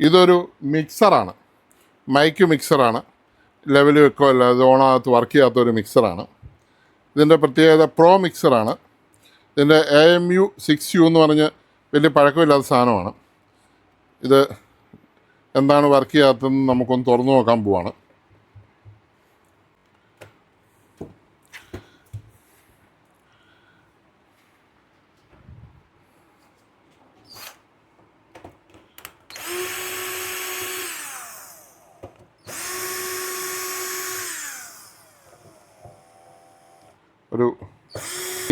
ഇതൊരു മിക്സറാണ്, mic മിക്സറാണ്. Level വെക്കുകയല്ല, ഇത് ഓണകത്ത് work ചെയ്യാത്തൊരു മിക്സറാണ്. ഇതിൻ്റെ പ്രത്യേകത പ്രോ മിക്സറാണ്. ഇതിൻ്റെ AMU6U എന്ന് പറഞ്ഞ് വലിയ പഴക്കമില്ലാത്ത സാധനമാണ്. ഇത് എന്താണ് വർക്ക് ചെയ്യാത്തതെന്ന് നമുക്കൊന്ന് തുറന്നു നോക്കാൻ പോവാണ്.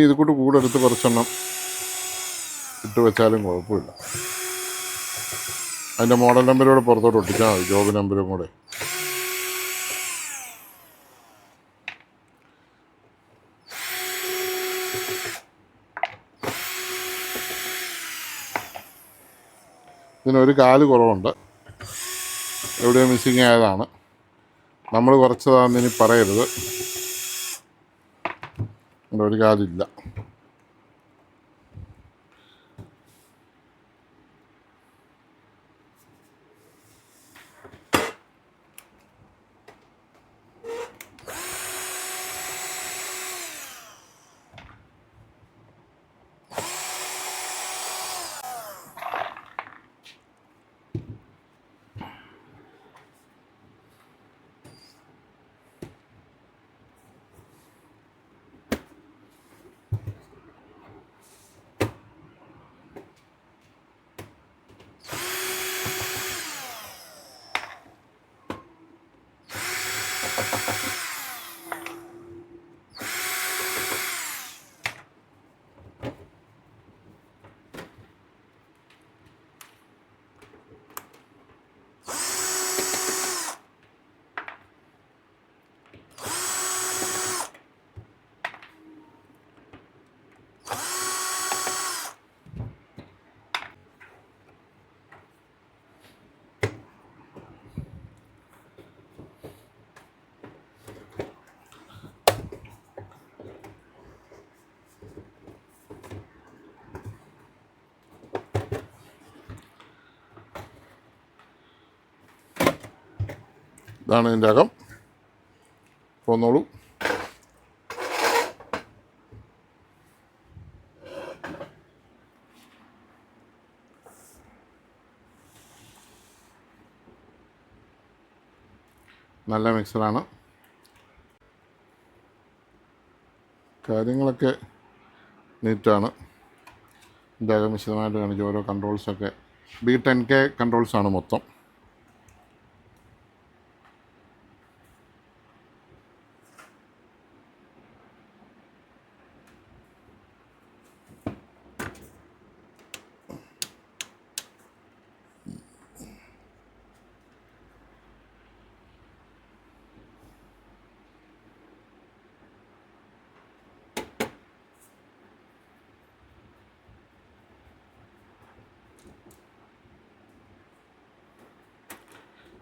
ഇത് കൂടെ എടുത്ത് കുറച്ചെണ്ണം ഇട്ട് വെച്ചാലും കുഴപ്പമില്ല. അതിൻ്റെ മോഡൽ നമ്പരോടെ പുറത്തോട്ട് ഒട്ടിച്ചാൽ മതി, ജോബ് നമ്പരും കൂടെ. ഇതിനൊരു കാല് കുറവുണ്ട്, എവിടെയോ മിസ്സിങ് ആയതാണ്. നമ്മൾ കുറച്ചതാണെന്ന് ഇനി പറയരുത്. ഒരു കാലില്ല. ഇതാണ് ഇതിൻ്റെ അകം. പോന്നോളൂ. നല്ല മിക്സറാണ്. കാര്യങ്ങളൊക്കെ നീറ്റാണ്. ഇതിൻ്റെ അകം വിശദമായിട്ട് കാണിച്ചു. ഓരോ കൺട്രോൾസൊക്കെ B10K കൺട്രോൾസാണ് മൊത്തം.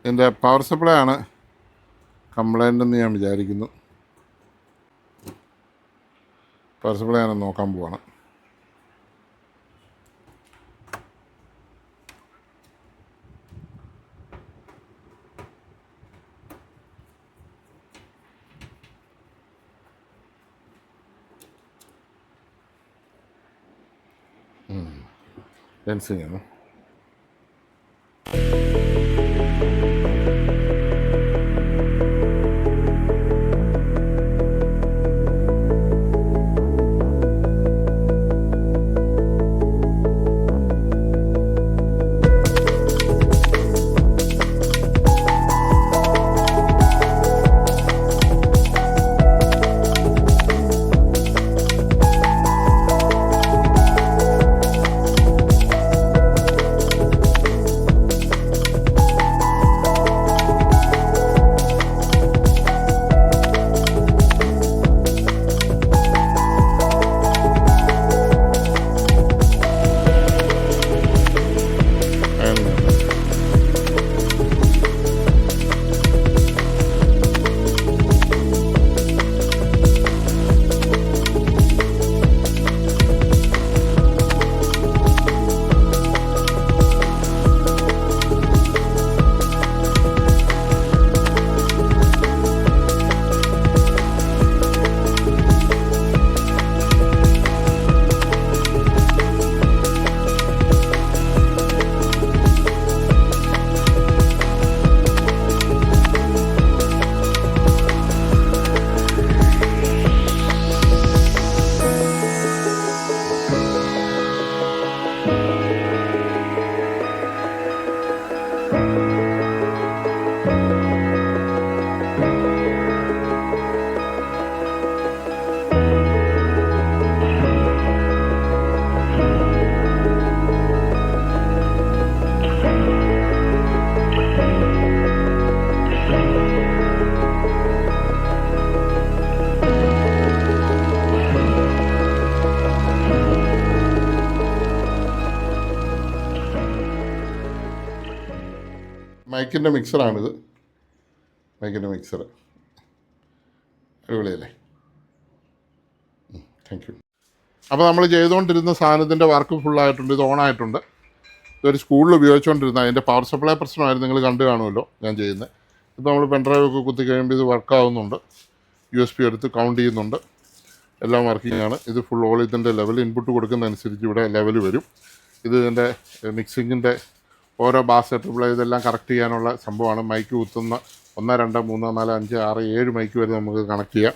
ഇതിൻ്റെ പവർ സപ്ലൈ ആണ് കംപ്ലൈൻ്റ് എന്ന് ഞാൻ വിചാരിക്കുന്നു. പവർ സപ്ലൈ ആണ് നോക്കാൻ പോവാണ്. ലെൻസിങ് ആണ്. മൈക്കിൻ്റെ മിക്സറാണിത്. മൈക്കിൻ്റെ മിക്സർ അടിപൊളിയല്ലേ? Thank you. അപ്പോൾ നമ്മൾ ചെയ്തുകൊണ്ടിരുന്ന സാധനത്തിൻ്റെ വർക്ക് ഫുള്ളായിട്ടുണ്ട്. ഇത് ഓണായിട്ടുണ്ട്. ഇതൊരു സ്കൂളിൽ ഉപയോഗിച്ചുകൊണ്ടിരുന്ന അതിൻ്റെ പവർ സപ്ലൈ പ്രശ്നമായിരുന്നു. നിങ്ങൾ കണ്ടു കാണുമല്ലോ ഞാൻ ചെയ്യുന്നത്. ഇപ്പോൾ നമ്മൾ പെൻഡ്രൈവ് ഒക്കെ കുത്തി കഴിയുമ്പോൾ ഇത് വർക്കാവുന്നുണ്ട്. USB എടുത്ത് കൗണ്ട് ചെയ്യുന്നുണ്ട്. എല്ലാം വർക്കിംഗ് ആണ്. ഇത് ഫുൾ ഓൾ ഇതിൻ്റെ ലെവൽ ഇൻപുട്ട് കൊടുക്കുന്നതനുസരിച്ച് ഇവിടെ ലെവൽ വരും. ഇത് ഇതിൻ്റെ മിക്സിങ്ങിൻ്റെ ഓരോ ബാസ് ട്രിപ്പിൾ ഇതെല്ലാം കറക്റ്റ് ചെയ്യാനുള്ള സംഭവമാണ്. മൈക്ക് കുത്തുന്ന 1 2 3 4 5 6 7 മൈക്ക് വരെ നമുക്ക് കണക്ട് ചെയ്യാം.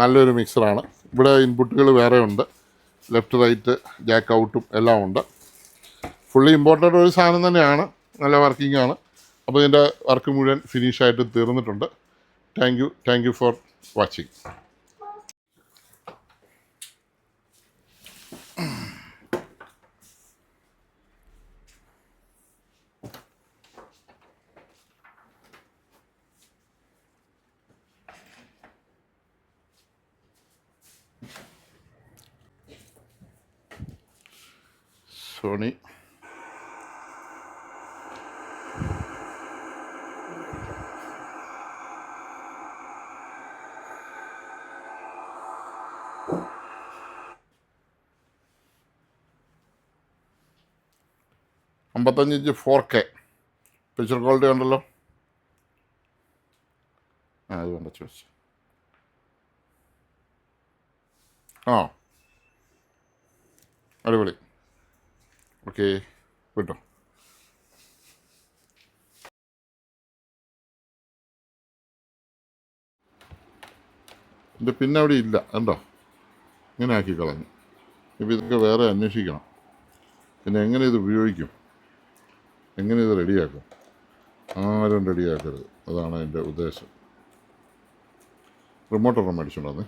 നല്ലൊരു മിക്സറാണ്. ഇവിടെ ഇൻപുട്ടുകൾ വേറെ ഉണ്ട്. ലെഫ്റ്റ് റൈറ്റ് ജാക്ക് ഔട്ടും എല്ലാം ഉണ്ട്. ഫുള്ളി ഇമ്പോർട്ടൻ്റ് ഒരു സാധനം തന്നെയാണ്. നല്ല വർക്കിംഗ് ആണ്. അപ്പോൾ ഇതിൻ്റെ വർക്ക് മുഴുവൻ ഫിനിഷായിട്ട് തീർന്നിട്ടുണ്ട്. Thank you for watching. Sony $55 4K picture quality ഉണ്ടല്ലോ. അത് വേണ്ട ചോദിച്ചു. അടിപൊളി. ഓക്കെ, വിട്ടോ. എൻ്റെ പിന്നെ അവിടെ ഇല്ല, കണ്ടോ? ഇങ്ങനെ ആക്കി കളഞ്ഞു. ഇപ്പോൾ ഇതൊക്കെ വേറെ അന്വേഷിക്കണം. പിന്നെ എങ്ങനെ ഇത് ഉപയോഗിക്കും, എങ്ങനെ ഇത് റെഡിയാക്കും? ആരും റെഡിയാക്കരുത്, അതാണ് എൻ്റെ ഉദ്ദേശം. റിമോട്ടൊക്കെ മേടിച്ചുകൊണ്ടുവന്നേ.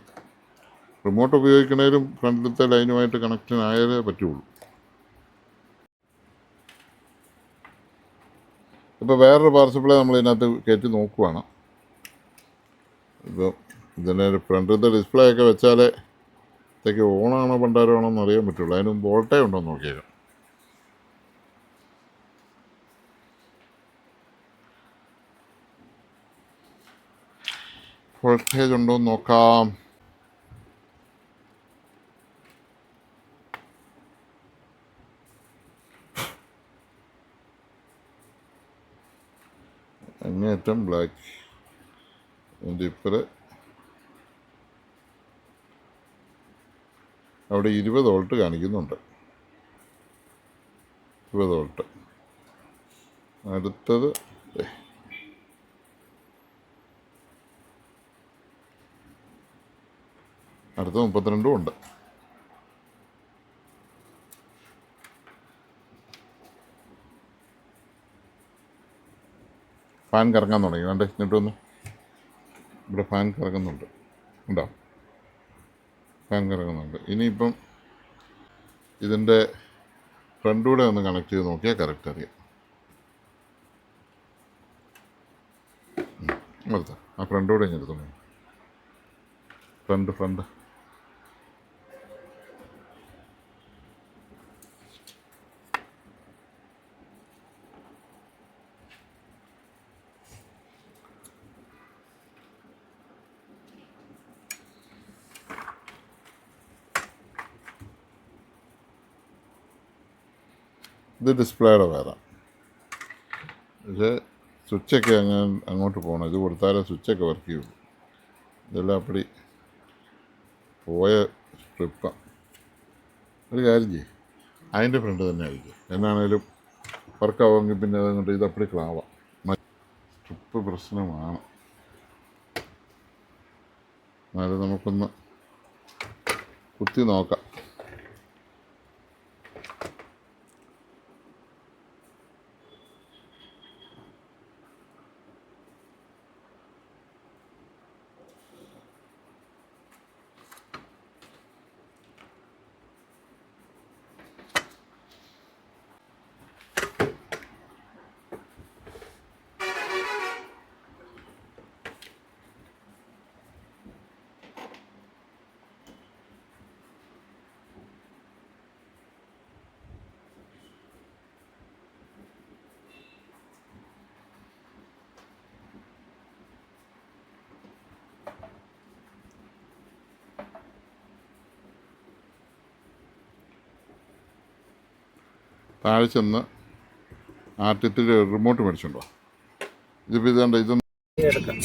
റിമോട്ട് ഉപയോഗിക്കണേലും ഫ്രണ്ടിലത്തെ ലൈനുമായിട്ട് കണക്ഷൻ ആയാലേ പറ്റുള്ളൂ. ഇപ്പോൾ വേറൊരു പവർ സപ്ലൈ നമ്മൾ ഇതിനകത്ത് കയറ്റി നോക്കുവാണ്. ഇപ്പോൾ ഇതിൻ്റെ ഫ്രണ്ടിലത്തെ ഡിസ്പ്ലേ ഒക്കെ വെച്ചാലേ ഇതൊക്കെ ഓണാണോ പണ്ടാരമാണോ എന്ന് അറിയാൻ പറ്റുള്ളൂ. അതിന് വോൾട്ടേജ് ഉണ്ടോ എന്ന് നോക്കിയേക്കാം. വോൾട്ടേജ് ഉണ്ടോ എന്ന് നോക്കാം. അങ്ങേറ്റം ബ്ലാക്ക്. അതിൻ്റെ ഇപ്പറ് അവിടെ 20 വോൾട്ട് കാണിക്കുന്നുണ്ട്. 20 വോൾട്ട്. അടുത്തത് അടുത്ത 32 ഉണ്ട്. ഫാൻ കറങ്ങാൻ തുടങ്ങി. വേണ്ടേ എന്നിട്ടൊന്ന് ഇവിടെ ഫാൻ കറങ്ങുന്നുണ്ട്, ഉണ്ടോ? ഫാൻ കറങ്ങുന്നുണ്ട്. ഇനിയിപ്പം ഇതിൻ്റെ ഫ്രണ്ടൂടെ ഒന്ന് കണക്ട് ചെയ്ത് നോക്കിയാൽ കറക്റ്റ് അറിയാം. നിർത്താം. ആ ഫ്രണ്ടൂടെ ഞാൻ എടുത്തോളൂ. ഫ്രണ്ട് ഇത് ഡിസ്പ്ലേയുടെ വേറെ. പക്ഷേ സ്വിച്ചൊക്കെ അങ്ങോട്ട് പോകണം. ഇത് കൊടുത്താലേ സ്വിച്ചൊക്കെ വർക്ക് ചെയ്യുള്ളൂ. ഇതെല്ലാം അപ്പടി പോയ സ്ട്രിപ്പാണ്. ഒരു കാര്യം ചെയ്യും, അതിൻ്റെ ഫ്രണ്ട് തന്നെ ആയിരിക്കും. എന്നാണേലും വർക്കാവുമെങ്കിൽ പിന്നെ അതുകൊണ്ട് ഇതപ്പടി ക്ലാവാം. സ്ട്രിപ്പ് പ്രശ്നമാണ്. എന്നാലും നമുക്കൊന്ന് കുത്തി നോക്കാം. താഴെ ചെന്ന് ആറ്റത്തിൽ റിമോട്ട് മേടിച്ചുണ്ടോ? ഇതിപ്പോൾ ഇതുണ്ട്, ഇതൊന്നും എടുക്കാം.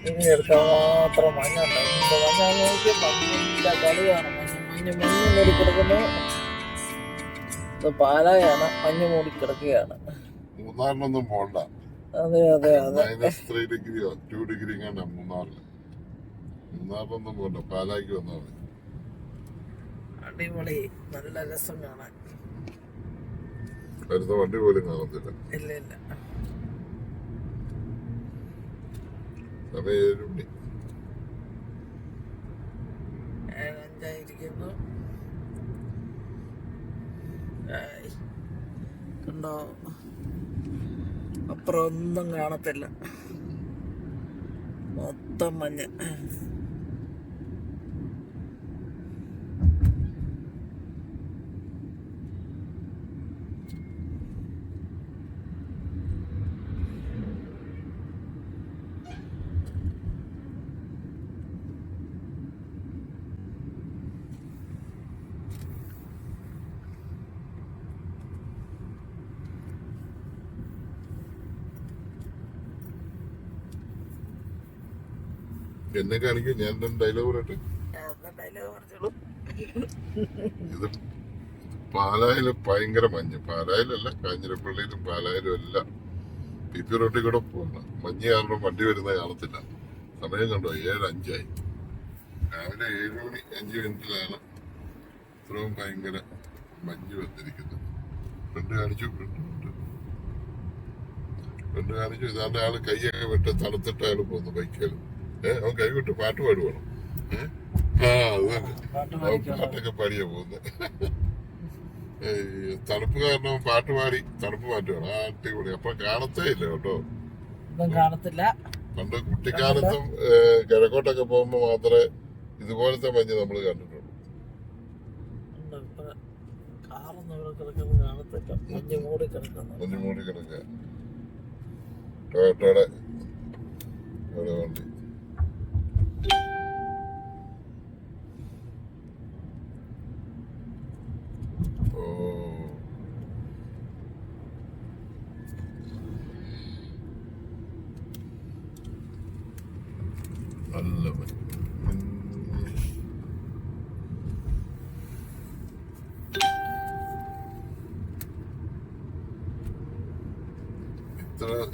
ഇനി എടുക്കാൻ മാത്രം മഞ്ഞുണ്ട്. മഞ്ഞ നോക്കി മഞ്ഞിൻ്റെ കളിയാണ്. മഞ്ഞ് മൂടി കിടക്കുന്നു. ഇത് പാലായാണ്, മഞ്ഞ് മൂടി കിടക്കുകയാണ്. മൂന്നാറിനൊന്നും പോകണ്ട. അതെ അതെ അതെ. -3 ഡിഗ്രിയോ 2 ഡിഗ്രി കണ്ട മൂന്നാറിനൊന്നും പോകണ്ട, പാലായ്ക്ക് വന്നാൽ മതി. അടിപൊളി, നല്ല രസം കാണാൻ. വരുന്ന വണ്ടി പോലും കാണത്തില്ല. ഇല്ല ഇല്ല. സമയം 7 മണി. 7:05 കണ്ടോ? അപ്പുറം ഒന്നും കാണത്തില്ല, മൊത്തം മഞ്ഞ്. എന്നെ കാണിക്കും, ഞാൻ ഡയലോഗ് പറയട്ടെ. ഇത് പാലായില് ഭയങ്കര മഞ്ഞ്. പാലായിലല്ല, കാഞ്ഞിരപ്പള്ളിയിലും പാലായിലും എല്ലാം PP റോട്ടിൽ കൂടെ പോകണം. മഞ്ഞ് കാരണം വണ്ടി വരുന്നത് കാണത്തില്ല. സമയം കണ്ടോ? 7:05. രാവിലെ 7 മണി 5 മിനിറ്റിലാണ് ഇത്രയും ഭയങ്കര മഞ്ഞ് വന്നിരിക്കുന്നത്. ഫ്രണ്ട് കാണിച്ചു. ഇതാണ്ട് ആള് കൈയൊക്കെ വിട്ട് തണുത്തിട്ട് അയാൾ പോകുന്നു ബൈക്കിൽ. അവൻ കൈ വിട്ട് പാട്ട് പാടുവാണ്. അത് തന്നെ, പാട്ടൊക്കെ പാടിയാ പോകുന്നത്. തണുപ്പ് കാരണം പാട്ട് പാടി തണുപ്പ് മാറ്റുവാണ്. അടിപൊളി. അപ്പൊ കാണത്തേ ഇല്ല കേട്ടോ, കാണത്തില്ല. പണ്ട് കുട്ടിക്കാലത്തും കിഴക്കോട്ടൊക്കെ പോകുമ്പോ മാത്രമേ ഇതുപോലത്തെ മഞ്ഞ് നമ്മൾ കണ്ടിട്ടുള്ളൂ. മഞ്ഞ് മൂടി കിടക്കുക. ടൊയോട്ടയുടെ വണ്ടി. നല്ല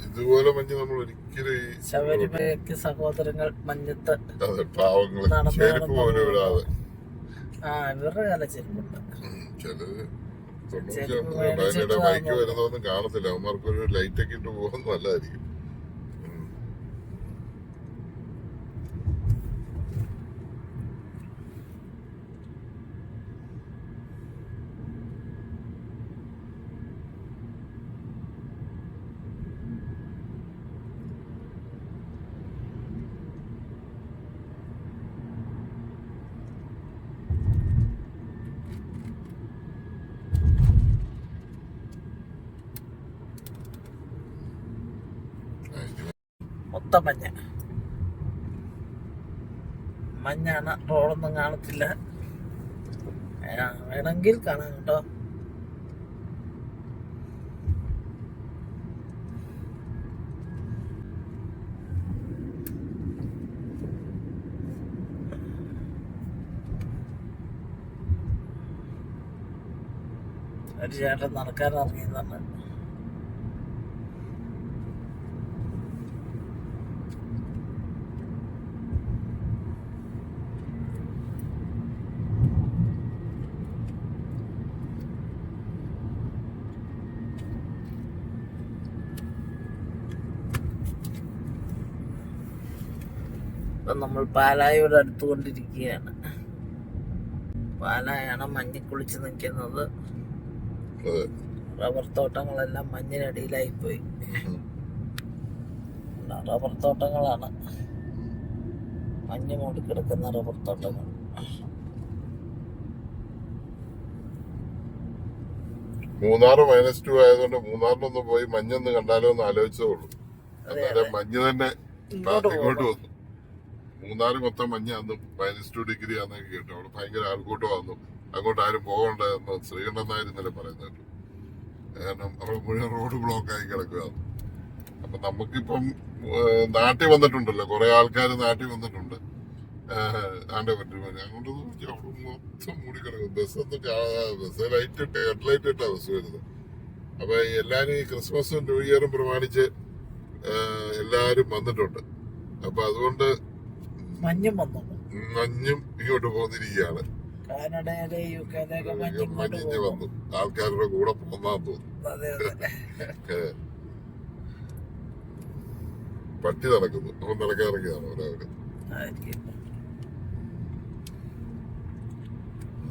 ഇതുപോലെ മഞ്ഞ് നമ്മൾ ഒരിക്കലും ശബരിമലയ്ക്ക് സഹോദരങ്ങൾ മഞ്ഞത്ത് പാവങ്ങള് ചെരുപ്പ് പോലും ഇടാതെ. ഇവരുടെ കാല ചെരുപ്പുണ്ട്. ചിലര് ബൈക്ക് വരുന്നതൊന്നും കാണത്തില്ല. അവന്മാർക്കൊരു ലൈറ്റൊക്കെ ഇട്ട് പോകുന്നത് നല്ലതായിരിക്കും. മൊത്തം മഞ്ഞാണ്. റോഡൊന്നും കാണത്തില്ല. വേണമെങ്കിൽ കാണാം കേട്ടോ. ഒരു ചേട്ടൻ നടക്കാൻ ഇറങ്ങിയതാണ്. നമ്മൾ പാലായോട് അടുത്തുകൊണ്ടിരിക്കുകയാണ്. പാലായാണ് മഞ്ഞ് കുളിച്ച് നിൽക്കുന്നത്. റബ്ബർ തോട്ടങ്ങളെല്ലാം മഞ്ഞിനടിയിലായി പോയി. റബ്ബർ തോട്ടങ്ങളാണ്, മഞ്ഞ് മൂടിക്കിടക്കുന്ന റബ്ബർ തോട്ടങ്ങൾ. മൂന്നാറ് -2 ആയതുകൊണ്ട് മൂന്നാറിലൊന്ന് പോയി മഞ്ഞൊന്ന് കണ്ടാലോ എന്ന് ആലോചിച്ചേ ഉള്ളൂ. അന്നേരം മഞ്ഞ് തന്നെ ഇങ്ങോട്ട് വന്നു. മൂന്നാറ് മൊത്തം മഞ്ഞ അന്ന് -2 ഡിഗ്രി ആണെന്നൊക്കെ കേട്ടു. അവിടെ ഭയങ്കര ആൾക്കൂട്ടം വന്നു. അങ്ങോട്ട് ആരും പോകണ്ടെന്ന് ശ്രീകണ്ഠൻ നായർ ഇന്നലെ പറയുന്നത് കേട്ടു. കാരണം അവിടെ മുഴുവൻ റോഡ് ബ്ലോക്കായി കിടക്കുക. അപ്പം നമുക്കിപ്പം നാട്ടിൽ വന്നിട്ടുണ്ടല്ലോ, കുറേ ആൾക്കാർ നാട്ടിൽ വന്നിട്ടുണ്ട്. ആണ്ടെ പറ്റും അങ്ങോട്ട് നോക്കി അവിടെ മൊത്തം മൂടി കിടക്കും. ബസ് ലൈറ്റ് ഇട്ട് ഹെഡ്ലൈറ്റ് ഇട്ടാ ബസ് വരുന്നത്. അപ്പൊ എല്ലാരും ഈ ക്രിസ്മസും ന്യൂ ഇയറും പ്രമാണിച്ച് എല്ലാരും വന്നിട്ടുണ്ട്. അപ്പൊ അതുകൊണ്ട് മഞ്ഞും വന്നു. മഞ്ഞും ഇങ്ങോട്ട് പോന്നിരിക്കുകയാണ്. കാനഡയിലെ യുകെയിലൊക്കെ മഞ്ഞിഞ്ഞ് വന്നു. ആൾക്കാരുടെ കൂടെ പോന്നാന്ന് തോന്നുന്നു. അതെ അതെ. പട്ടി നടക്കുന്നു. അവൻ നടക്കാറിറങ്ങിയതാണ് അവരവര്.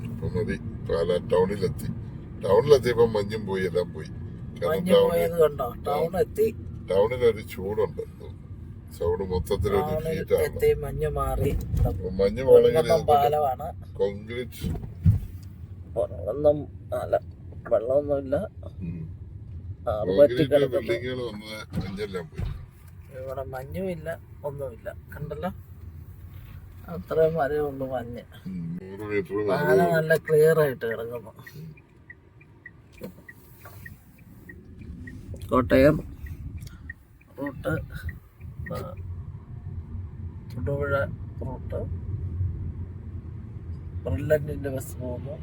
അപ്പൊ മതി. പാല ടൗണിലെത്തിയപ്പോ മഞ്ഞും പോയി, എല്ലാം പോയി. ടൗണിലൊരു ചൂടുണ്ട്. ചൂട് മൊത്തത്തിലൊരു ഹീറ്റാണ്. മഞ്ഞ് പോണെങ്കിൽ കോൺക്രീറ്റ് വെള്ളമൊന്നുമില്ല. ബിൽഡിങ്ങുകൾ വന്നത് മഞ്ഞെല്ലാം പോയി. ഇവിടെ മഞ്ഞുമില്ല, ഒന്നുമില്ല. കണ്ടല്ലോ, അത്രയും വരെ ഉള്ളു മഞ്ഞ്. 100 മീറ്റർ പാല നല്ല ക്ലിയർ ആയിട്ട് കിടക്കുന്നു. കോട്ടയം റൂട്ട്, തൊടുപുഴ റൂട്ട്, ബ്രില്ലന്റിന്റെ ബസ് പോകുന്നു.